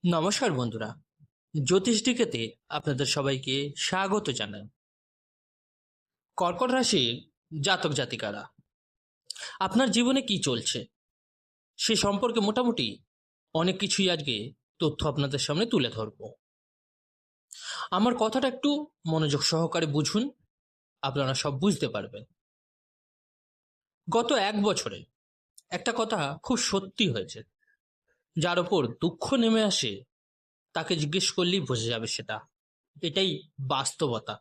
নমস্কার বন্ধুরা, জ্যোতিষ ডিকেতে আপনাদের সবাইকে স্বাগত জানাই। কর্কট রাশির জাতক জাতিকারা, আপনার জীবনে কি চলছে সে সম্পর্কে মোটামুটি অনেক কিছুই আজকে তথ্য আপনাদের সামনে তুলে ধরব। আমার কথাটা একটু মনোযোগ সহকারে বুঝুন, আপনারা সব বুঝতে পারবেন। গত এক বছরে একটা কথা খুব সত্যি হয়েছে, যার ওপর দুঃখ নেমে আসে তাকে জিজ্ঞেস করলেই বোঝা যাবে সেটা। এটাই বাস্তবতা।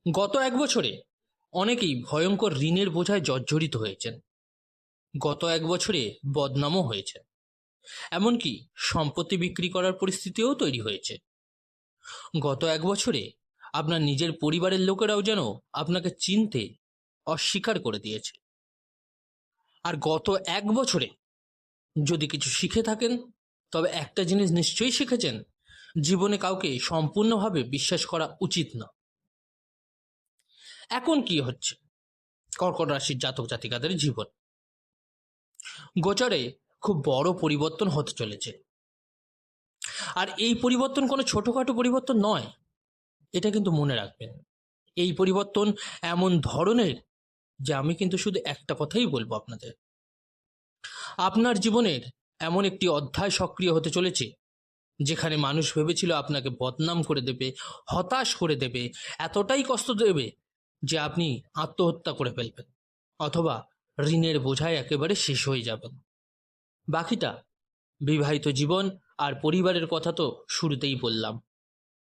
গত এক বছরে অনেকেই ভয়ঙ্কর ঋণের বোঝায় জর্জরিত হয়েছেন। গত এক বছরে বদনামও হয়েছে, এমনকি সম্পত্তি বিক্রি করার পরিস্থিতিও তৈরি হয়েছে। গত এক বছরে আপনার নিজের পরিবারের লোকেরাও যেন আপনাকে চিনতে অস্বীকার করে দিয়েছে। আর গত এক বছরে যদি কিছু শিখে থাকেন, তবে একটা জিনিস নিশ্চয়ই শিখেছেন, জীবনে কাউকে সম্পূর্ণভাবে বিশ্বাস করা উচিত না। এখন কি হচ্ছে কর্কট রাশির জাতক জাতিকাদের জীবন? গোচরে খুব বড় পরিবর্তন হতে চলেছে। আর এই পরিবর্তন কোনো ছোটখাটো পরিবর্তন নয়, এটা কিন্তু মনে রাখবেন। এই পরিবর্তন এমন ধরনের যে আমি কিন্তু শুধু একটা কথাই বলবো আপনাদের, আপনার জীবনের এমন একটি অধ্যায় সক্রিয় হতে চলেছে যেখানে মানুষ ভেবেছিল আপনাকে বদনাম করে দেবে, হতাশ করে দেবে, এতটাই কষ্ট দেবে যে আপনি আত্মহত্যা করে ফেলবেন অথবা ঋণের বোঝায় একেবারে শেষ হয়ে যাবেন। বাকিটা বিবাহিত জীবন আর পরিবারের কথা তো শুরুতেই বললাম।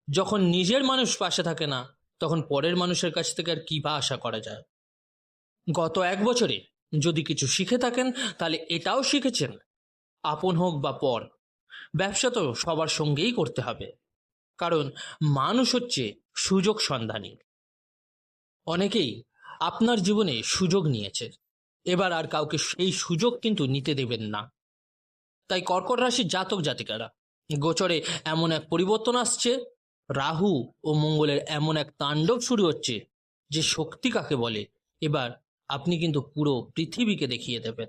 যখন নিজের মানুষ পাশে থাকে না, তখন পরের মানুষের কাছ থেকে আর কি বা আশা করা যায়? গত এক বছরে যদি কিছু শিখে থাকেন, তাহলে এটাও শিখেছেন, আপন হোক বা পর, ব্যবসা তো সবার সঙ্গেই করতে হবে। কারণ মানুষ হচ্ছে সুযোগ সন্ধানী। অনেকেই আপনার জীবনে সুযোগ নিয়েছে, এবার আর কাউকে এই সুযোগ কিন্তু নিতে দেবেন না। তাই কর্কট রাশির জাতক জাতিকারা, গোচরে এমন এক পরিবর্তন আসছে, রাহু ও মঙ্গলের এমন এক তাণ্ডব শুরু হচ্ছে যে শক্তি কাকে বলে এবার আপনি কিন্তু পুরো পৃথিবীকে দেখিয়ে দেবেন।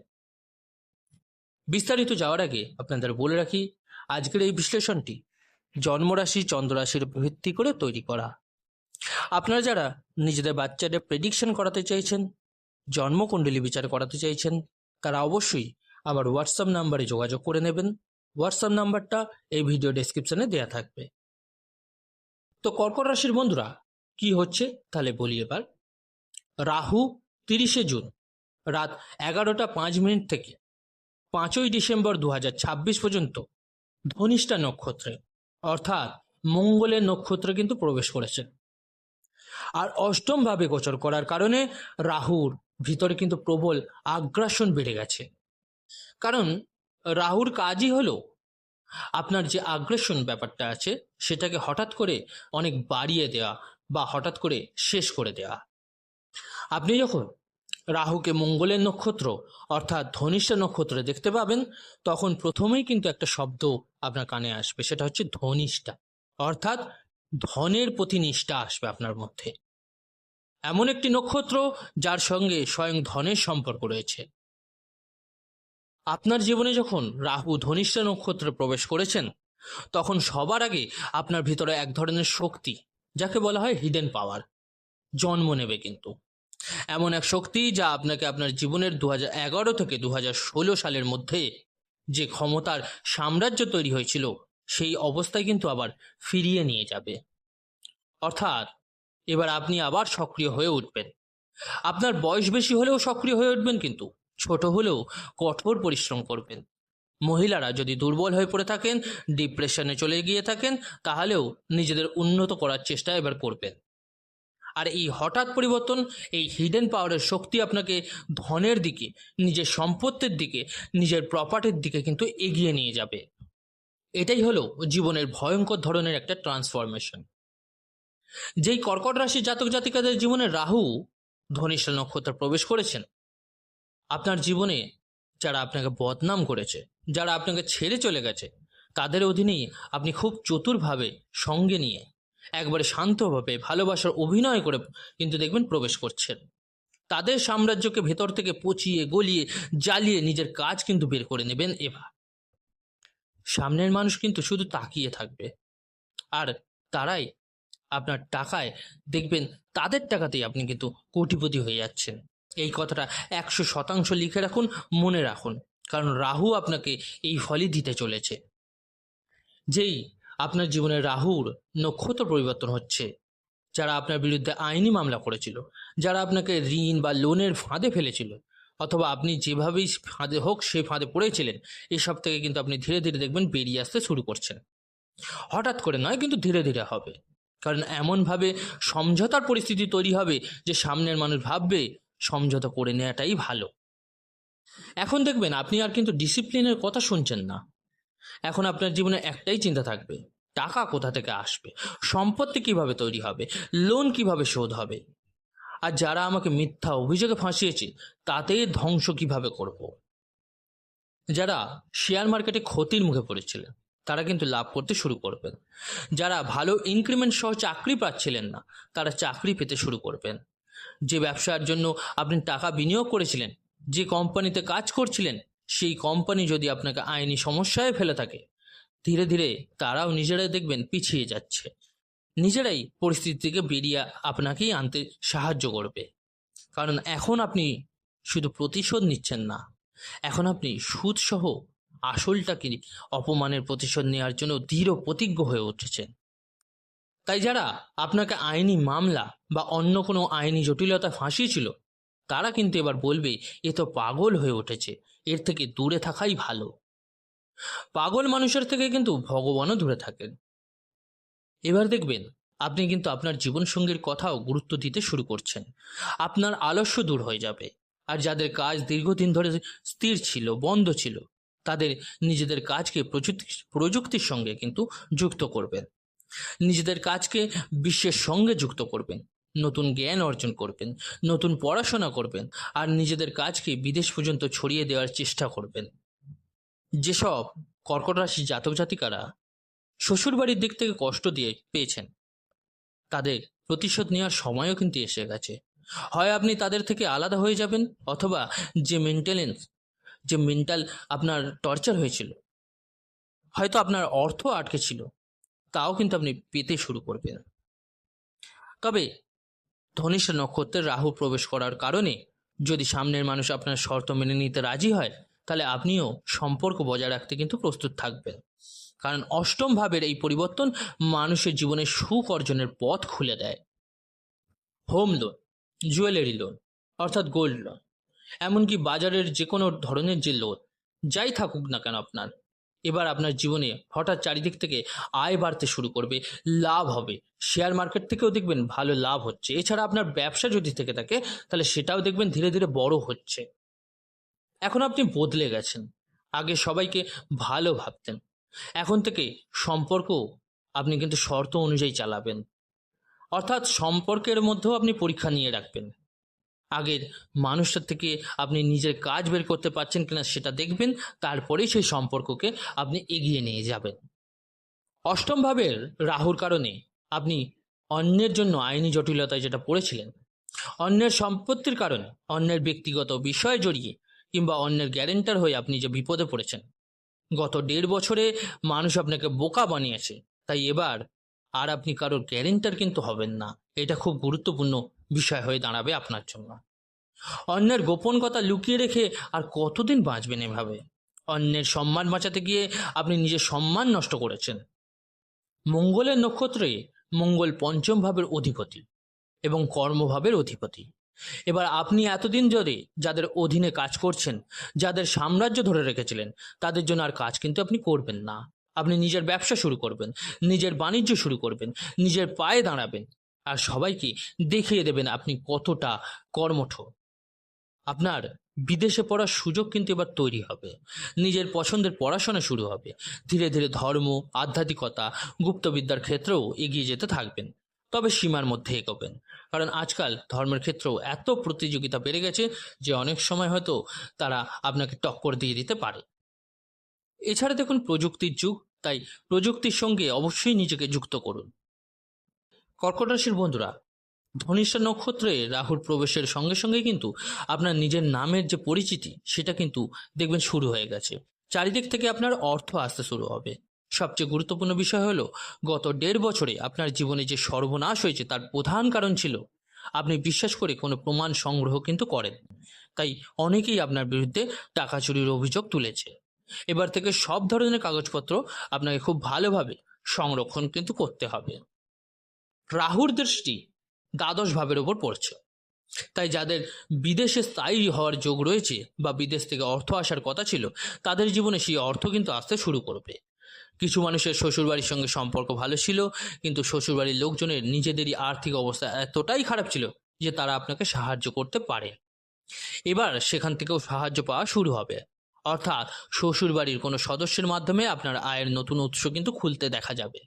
বিস্তারিত যাওয়ার আগে আপনাদের বলে রাখি, আজকের এই বিশ্লেষণটি জন্মরাশি চন্দ্ররাশির উপর ভিত্তি করে তৈরি করা। আপনারা যারা নিজেদের বাচ্চাদের প্রেডিকশন করাতে চাইছেন, জন্মকুণ্ডলী বিচার করাতে চাইছেন, তারা অবশ্যই আমার হোয়াটসঅ্যাপ নাম্বারে যোগাযোগ করে নেবেন। হোয়াটসঅ্যাপ নাম্বারটা এই ভিডিও ডেসক্রিপশনে দেওয়া থাকবে। তো কর্কট রাশির বন্ধুরা, কি হচ্ছে তাহলে বলি এবার। রাহু 30শে জুন রাত 11টা 5 মিনিট থেকে 5ই ডিসেম্বর 2026 পর্যন্ত ধনিষ্ঠা নক্ষত্রে অর্থাৎ মঙ্গলের নক্ষত্রে কিন্তু প্রবেশ করেছে। আর অষ্টম ভাবে গোচর করার কারণে রাহুর ভিতরে কিন্তু প্রবল আগ্রাসন বেড়ে গেছে। কারণ রাহুর কাজই হলো আপনার যে আগ্রাসন ব্যাপারটা আছে সেটাকে হঠাৎ করে অনেক বাড়িয়ে দেওয়া বা হঠাৎ করে শেষ করে দেওয়া। আপনি যখন রাহুকে মঙ্গলের নক্ষত্র অর্থাৎ ধনিষ্ঠা নক্ষত্রে দেখতে পাবেন, তখন প্রথমেই কিন্তু একটা শব্দ আপনার কানে আসবে, সেটা হচ্ছে ধনিষ্ঠা, অর্থাৎ ধনের প্রতি নিষ্ঠা আসবে আপনার মধ্যে। এমন একটি নক্ষত্র যার সঙ্গে স্বয়ং ধনের সম্পর্ক রয়েছে। আপনার জীবনে যখন রাহু ধনিষ্ঠা নক্ষত্রে প্রবেশ করেছেন, তখন সবার আগে আপনার ভিতরে এক ধরনের শক্তি, যাকে বলা হয় হিডেন পাওয়ার, জন্ম নেবে। কিন্তু এমন এক শক্তি যা আপনাকে আপনার জীবনের 2011 থেকে 2016 সালের মধ্যে যে ক্ষমতার সাম্রাজ্য তৈরি হয়েছিল, সেই অবস্থায় কিন্তু আবার ফিরিয়ে নিয়ে যাবে। অর্থাৎ এবার আপনি আবার সক্রিয় হয়ে উঠবেন। আপনার বয়স বেশি হলেও সক্রিয় হয়ে উঠবেন, কিন্তু ছোট হলেও কঠোর পরিশ্রম করবেন। মহিলারা যদি দুর্বল হয়ে পড়ে থাকেন, ডিপ্রেশনে চলে গিয়ে থাকেন, তাহলেও নিজেদের উন্নত করার চেষ্টা এবার করবেন। আর এই হঠাৎ পরিবর্তন, এই হিডেন পাওয়ারের শক্তি আপনাকে ধনের দিকে, নিজের সম্পত্তির দিকে, নিজের প্রপার্টির দিকে কিন্তু এগিয়ে নিয়ে যাবে। এটাই হলো জীবনের ভয়ঙ্কর ধরনের একটা ট্রান্সফরমেশন। যেই কর্কট রাশির জাতক জাতিকাদের জীবনে রাহু ধনিষ্ঠা নক্ষত্রে প্রবেশ করেছেন, আপনার জীবনে যারা আপনাকে বদনাম করেছে, যারা আপনাকে ছেড়ে চলে গেছে, তাদের অধীনেই আপনি খুব চতুরভাবে সঙ্গে নিয়ে একবারে শান্তভাবে ভালোবাসার অভিনয় করে কিন্তু দেখবেন প্রবেশ করছেন। তাদের সাম্রাজ্যকে ভেতর থেকে পচিয়ে গলিয়ে জ্বালিয়ে নিজের কাজ কিন্তু বের করে নেবেন এবার। সামনের মানুষ কিন্তু শুধু তাকিয়ে থাকবে, আর তারাই আপনার টাকায় দেখবেন তাদের টাকাতেই আপনি কিন্তু কোটিপতি হয়ে যাচ্ছেন। এই কথাটা 100% লিখে রাখুন, মনে রাখুন, কারণ রাহু আপনাকে এই ফলই দিতে চলেছে। যেই আপনার জীবনে রাহুর নক্ষত্র পরিবর্তন হচ্ছে, যারা আপনার বিরুদ্ধে আইনি মামলা করেছিল, যারা আপনাকে ঋণ বা লোনের ফাঁদে ফেলেছিল, অথবা আপনি যেভাবেই ফাঁদে হোক সেই ফাঁদে পড়েছিলেন, এসব থেকে কিন্তু আপনি ধীরে ধীরে দেখবেন বেরিয়ে আসতে শুরু করছেন। হঠাৎ করে নয়, কিন্তু ধীরে ধীরে হবে। কারণ এমনভাবে সমঝোতার পরিস্থিতি তৈরি হবে যে সামনের মানুষ ভাববে সমঝোতা করে নেওয়াটাই ভালো। এখন দেখবেন আপনি আর কিন্তু ডিসিপ্লিনের কথা শুনছেন না। এখন আপনার জীবনে একটাই চিন্তা থাকবে, টাকা কোথা থেকে আসবে, সম্পত্তি কিভাবে তৈরি হবে, লোন কিভাবে শোধ হবে, আর যারা আমাকে মিথ্যা অভিযোগে ফাঁসিয়েছে তাদের ধ্বংস কিভাবে করব। যারা শেয়ার মার্কেটে ক্ষতির মুখে পড়েছিলেন তারা কিন্তু লাভ করতে শুরু করবেন। যারা ভালো ইনক্রিমেন্ট সহ চাকরি পাচ্ছিলেন না তারা চাকরি পেতে শুরু করবেন। যে ব্যবসার জন্য আপনি টাকা বিনিয়োগ করেছিলেন, যে কোম্পানিতে কাজ করছিলেন, সেই কোম্পানি যদি আপনাকে আইনি সমস্যায় ফেলে থাকে, ধীরে ধীরে তারাও নিজেরাই দেখবেন পিছিয়ে যাচ্ছে, নিজেরাই পরিস্থিতি থেকে বেরিয়ে আপনাকেই আনতে সাহায্য করবে। কারণ এখন আপনি শুধু প্রতিশোধ নিচ্ছেন না, এখন আপনি সুদসহ আসলটাকে অপমানের প্রতিশোধ নেওয়ার জন্য দৃঢ় প্রতিজ্ঞ হয়ে উঠেছেন। তাই যারা আপনাকে আইনি মামলা বা অন্য কোনো আইনি জটিলতা ফাঁসিয়েছিল তারা কিন্তু এবার বলবে এ তো পাগল হয়ে উঠেছে, এর থেকে দূরে থাকাই ভালো। পাগল মানুষের থেকে কিন্তু ভগবানও দূরে থাকেন। এবার দেখবেন আপনি কিন্তু আপনার জীবনসঙ্গীর কথাও গুরুত্ব দিতে শুরু করছেন। আপনার আলস্য দূর হয়ে যাবে। আর যাদের কাজ দীর্ঘদিন ধরে স্থির ছিল, বন্ধ ছিল, তাদের নিজেদের কাজকে প্রযুক্তির সঙ্গে কিন্তু যুক্ত করবেন। নিজেদের কাজকে বিশ্বের সঙ্গে যুক্ত করবেন, নতুন জ্ঞান অর্জন করবেন, নতুন পড়াশোনা করবেন, আর নিজেদের কাজকে বিদেশ পর্যন্ত ছড়িয়ে দেওয়ার চেষ্টা করবেন। যেসব কর্কট রাশি জাতক জাতিকারা শ্বশুরবাড়ির দিক থেকে কষ্ট দিয়ে পেয়েছেন, তাদের প্রতিশোধ নেওয়ার সময়ও কিন্তু এসে গেছে। হয় আপনি তাদের থেকে আলাদা হয়ে যাবেন, অথবা যে মেন্টাল আপনার টর্চার হয়েছিল, হয়তো আপনার অর্থ আটকে ছিল, তাও কিন্তু আপনি পেতে শুরু করবেন। তবে ধনিষ্ঠা নক্ষত্রে রাহু প্রবেশ করার কারণে যদি সামনের মানুষ আপনার শর্ত মেনে নিতে রাজি হয়, তাহলে আপনিও সম্পর্ক বজায় রাখতে কিন্তু প্রস্তুত থাকবেন। কারণ অষ্টম ভাবের এই পরিবর্তন মানুষের জীবনে সুখ অর্জনের পথ খুলে দেয়। হোম লোন, জুয়েলারি লোন অর্থাৎ গোল্ড লোন, এমনকি বাজারের যে কোনো ধরনের যে লোন যাই থাকুক না কেন, এবার আপনার জীবনে হঠাৎ চারিদিক থেকে আয় বাড়তে শুরু করবে, লাভ হবে। শেয়ার মার্কেট থেকেও দেখবেন ভালো লাভ হচ্ছে। এছাড়া আপনার ব্যবসা যদি থেকে থাকে তাহলে সেটাও দেখবেন ধীরে ধীরে বড় হচ্ছে। এখন আপনি বদলে গেছেন। আগে সবাইকে ভালো ভাবতেন, এখন থেকে সম্পর্ক আপনি কিন্তু শর্ত অনুযায়ী চালাবেন। অর্থাৎ সম্পর্কের মধ্যেও আপনি পরীক্ষা নিয়ে রাখবেন। আগের মানুষটার থেকে আপনি নিজের কাজ বের করতে পারছেন কিনা সেটা দেখবেন, তারপরেই সেই সম্পর্ককে আপনি এগিয়ে নিয়ে যাবেন। অষ্টম ভাবের রাহুর কারণে আপনি অন্যের জন্য আইনি জটিলতায় যেটা পড়েছিলেন, অন্যের সম্পত্তির কারণে, অন্যের ব্যক্তিগত বিষয় জড়িয়ে, কিংবা অন্যের গ্যারেন্টার হয়ে আপনি যে বিপদে পড়েছেন, গত 1.5 বছরে মানুষ আপনাকে বোকা বানিয়েছে। তাই এবার আর আপনি কারোর গ্যারেন্টার কিন্তু হবেন না। এটা খুব গুরুত্বপূর্ণ বিষয় হয়ে দাঁড়াবে আপনার জন্য। অন্যের গোপন কথা লুকিয়ে রেখে আর কতদিন বাঁচবেন এভাবে? অন্যের সম্মান বাঁচাতে গিয়ে আপনি নিজের সম্মান নষ্ট করেছেন। মঙ্গলের নক্ষত্রে মঙ্গল পঞ্চম ভাবের অধিপতি এবং কর্মভাবের অধিপতি। এবার আপনি এতদিন ধরে যাদের অধীনে কাজ করছেন, যাদের সাম্রাজ্য ধরে রেখেছিলেন, তাদের জন্য আর কাজ কিন্তু আপনি করবেন না। আপনি নিজের ব্যবসা শুরু করবেন, নিজের বাণিজ্য শুরু করবেন, নিজের পায়ে দাঁড়াবেন, আর সবাইকে দেখিয়ে দেবেন আপনি কতটা কর্মঠ। আপনার বিদেশে পড়ার সুযোগ কিন্তু এবার তৈরি হবে। নিজের পছন্দের পড়াশোনা শুরু হবে। ধীরে ধীরে ধর্ম, আধ্যাত্মিকতা, গুপ্তবিদ্যার ক্ষেত্রেও এগিয়ে যেতে থাকবেন, তবে সীমার মধ্যে এগোবেন। কারণ আজকাল ধর্মের ক্ষেত্রেও এত প্রতিযোগিতা বেড়ে গেছে যে অনেক সময় হয়তো তারা আপনাকে টক্কর দিয়ে দিতে পারে। এছাড়া দেখুন প্রযুক্তির যুগ, তাই প্রযুক্তির সঙ্গে অবশ্যই নিজেকে যুক্ত করুন। কর্কট রাশির বন্ধুরা, ধনিষ্ঠা নক্ষত্রে রাহুর প্রবেশের সঙ্গে সঙ্গে কিন্তু আপনার নিজের নামের যে পরিচিতি সেটা কিন্তু দেখবেন শুরু হয়ে গেছে। চারিদিক থেকে আপনার অর্থ আসতে শুরু হবে। সবচেয়ে গুরুত্বপূর্ণ বিষয় হলো, গত 1.5 বছরে আপনার জীবনে যে সর্বনাশ হয়েছে তার প্রধান কারণ ছিল আপনি বিশ্বাস করে কোনো প্রমাণ সংগ্রহ কিন্তু করেন। তাই অনেকেই আপনার বিরুদ্ধে টাকা চুরির অভিযোগ তুলেছে। এবার থেকে সব ধরনের কাগজপত্র আপনাকে খুব ভালোভাবে সংরক্ষণ কিন্তু করতে হবে। রাহুর দৃষ্টি দ্বাদশ ভাবের ওপর পড়ছে, তাই যাদের বিদেশে স্থায়ী হওয়ার যোগ রয়েছে বা বিদেশ থেকে অর্থ আসার কথা ছিল, তাদের জীবনে সেই অর্থ কিন্তু আসতে শুরু করবে। কিছু মানুষের শ্বশুরবাড়ির সঙ্গে সম্পর্ক ভালো ছিল, কিন্তু শ্বশুরবাড়ির লোকজনের নিজেদেরই আর্থিক অবস্থা এতটাই খারাপ ছিল যে তারা আপনাকে সাহায্য করতে পারে। এবার সেখান থেকেও সাহায্য পাওয়া শুরু হবে, অর্থাৎ শ্বশুরবাড়ির কোনো সদস্যের মাধ্যমে আপনার আয়ের নতুন উৎস কিন্তু খুলতে দেখা যাবে।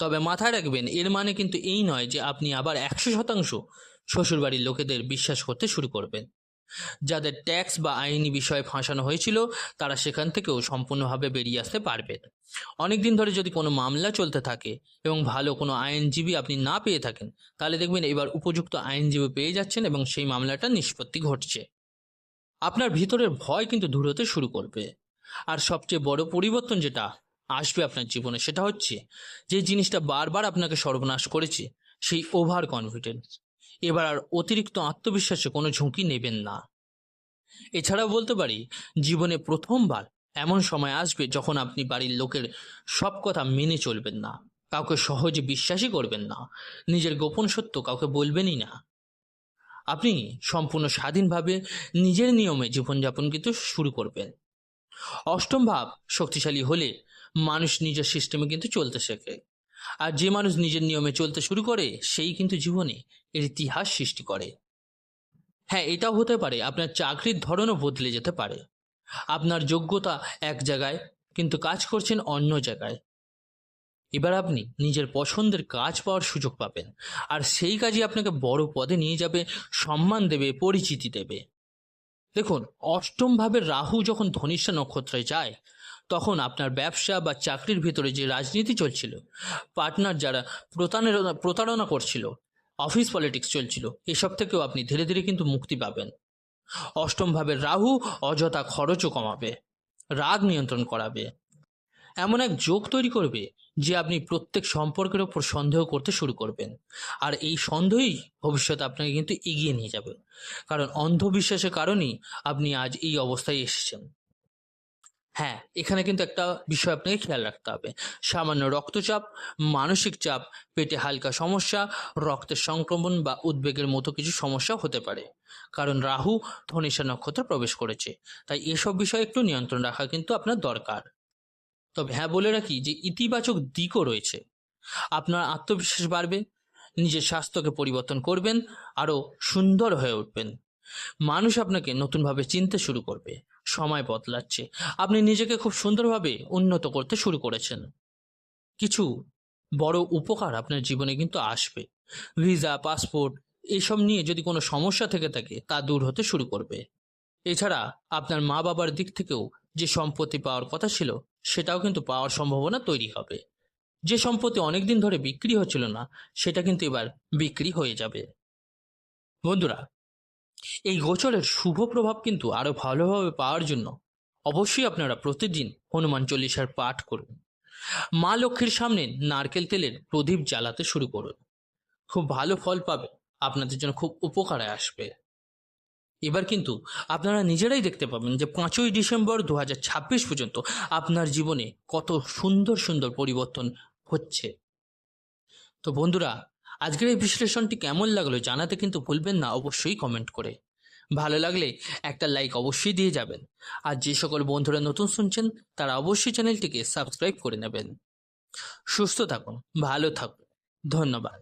তবে মাথায় রাখবেন, এর মানে কিন্তু এই নয় যে আপনি আবার 100% শ্বশুরবাড়ির লোকেদের বিশ্বাস করতে শুরু করবেন। যাদের ট্যাক্স বা আইনি বিষয়ে ফাঁসানো হয়েছিল, তারা সেখান থেকেও সম্পূর্ণভাবে বেরিয়ে আসতে পারবেন। অনেকদিন ধরে যদি কোনো মামলা চলতে থাকে এবং ভালো কোনো আইনজীবী আপনি না পেয়ে থাকেন, তাহলে দেখবেন এবার উপযুক্ত আইনজীবী পেয়ে যাচ্ছেন এবং সেই মামলাটা নিষ্পত্তি ঘটছে। আপনার ভিতরের ভয় কিন্তু দূর হতে শুরু করবে। আর সবচেয়ে বড় পরিবর্তন যেটা আসবে আপনার জীবনে, সেটা হচ্ছে যে জিনিসটা বারবার আপনাকে সর্বনাশ করেছে, সেই ওভার কনফিডেন্স। এবার আর অতিরিক্ত আত্মবিশ্বাসে কোনো ঝুঁকি নেবেন না। এছাড়াও বলতে পারি, জীবনে প্রথমবার এমন সময় আসবে যখন আপনি বাড়ির লোকের সব কথা মেনে চলবেন না, কাউকে সহজে বিশ্বাসই করবেন না, নিজের গোপন সত্য কাউকে বলবেনই না। আপনি সম্পূর্ণ স্বাধীনভাবে নিজের নিয়মে জীবনযাপন কিন্তু শুরু করবেন। অষ্টম ভাব শক্তিশালী হলে মানুষ নিজের সিস্টেমে কিন্তু চলতে শেখে, আর যে মানুষ নিজের নিয়মে চলতে শুরু করে সেই কিন্তু জীবনে এর ইতিহাস সৃষ্টি করে। হ্যাঁ, এটাও হতে পারে আপনার চাকরির ধরনও বদলে যেতে পারে। আপনার যোগ্যতা এক জায়গায়, কিন্তু কাজ করছেন অন্য জায়গায়। এবার আপনি নিজের পছন্দের কাজ পাওয়ার সুযোগ পাবেন, আর সেই কাজই আপনাকে বড় পদে নিয়ে যাবে, সম্মান দেবে, পরিচিতি দেবে। দেখুন, অষ্টম ভাবের রাহু যখন ধনিষ্ঠা নক্ষত্রে যায়, তখন আপনার ব্যবসা বা চাকরির ভিতরে যে রাজনীতি চলছিল, পার্টনার যারা প্রতারণা করছিল, অফিস পলিটিক্স চলছিল, এসব থেকেও আপনি ধীরে ধীরে কিন্তু মুক্তি পাবেন। অষ্টম ভাবের রাহু অযথা খরচও কমাবে, রাগ নিয়ন্ত্রণ করাবে, এমন এক যোগ তৈরি করবে যে আপনি প্রত্যেক সম্পর্কের ওপর সন্দেহ করতে শুরু করবেন। আর এই সন্দেহই ভবিষ্যতে আপনাকে কিন্তু এগিয়ে নিয়ে যাবে, কারণ অন্ধবিশ্বাসের কারণেই আপনি আজ এই অবস্থায় এসেছেন। হ্যাঁ, এখানে কিন্তু একটা বিষয় আপনাকে খেয়াল রাখতে হবে। সামান্য রক্তচাপ, মানসিক চাপ, পেটে হালকা সমস্যা, রক্তের সংক্রমণ বা উদ্বেগের মতো কিছু সমস্যা হতে পারে, কারণ রাহু ধনিষ্ঠা নক্ষত্রে প্রবেশ করেছে। তাই এসব বিষয়ে একটু নিয়ন্ত্রণ রাখা কিন্তু আপনার দরকার। তবে হ্যাঁ, বলে রাখি যে ইতিবাচক দিকও রয়েছে। আপনার আত্মবিশ্বাস বাড়বে, নিজের স্বাস্থ্যকে পরিবর্তন করবেন, আরও সুন্দর হয়ে উঠবেন। মানুষ আপনাকে নতুনভাবে চিনতে শুরু করবে। সময় বদলাচ্ছে, আপনি নিজেকে খুব সুন্দরভাবে উন্নত করতে শুরু করেছেন। কিছু বড় উপকার আপনার জীবনে কিন্তু আসবে। ভিসা, পাসপোর্ট এইসব নিয়ে যদি কোনো সমস্যা থেকে থাকে, তা দূর হতে শুরু করবে। এছাড়া আপনার মা বাবার দিক থেকেও যে সম্পত্তি পাওয়ার কথা ছিল, সেটাও কিন্তু পাওয়ার সম্ভাবনা তৈরি হবে। যে সম্পত্তি অনেকদিন ধরে বিক্রি হচ্ছিল না, সেটা কিন্তু এবার বিক্রি হয়ে যাবে। বন্ধুরা, এই গোচরের শুভ প্রভাব কিন্তু আরো ভালোভাবে পাওয়ার জন্য অবশ্যই আপনারা প্রতিদিন হনুমান চল্লিশার পাঠ করুন। মা লক্ষ্মীর সামনে নারকেল তেলের প্রদীপ জ্বালাতে শুরু করুন। খুব ভালো ফল পাবে, আপনাদের জন্য খুব উপকারে আসবে। এবার কিন্তু আপনারা নিজেরাই দেখতে পাবেন যে 5ই ডিসেম্বর 2026 পর্যন্ত আপনার জীবনে কত সুন্দর সুন্দর পরিবর্তন হচ্ছে। তো বন্ধুরা, আজকের এই বিশ্লেষণটি কেমন লাগলো জানাতে কিন্তু ভুলবেন না, অবশ্যই কমেন্ট করে। ভালো লাগলে একটা লাইক অবশ্যই দিয়ে যাবেন। আর যে সকল বন্ধুরা নতুন শুনছেন, তারা অবশ্যই চ্যানেলটিকে সাবস্ক্রাইব করে নেবেন। সুস্থ থাকুন, ভালো থাকুন, ধন্যবাদ।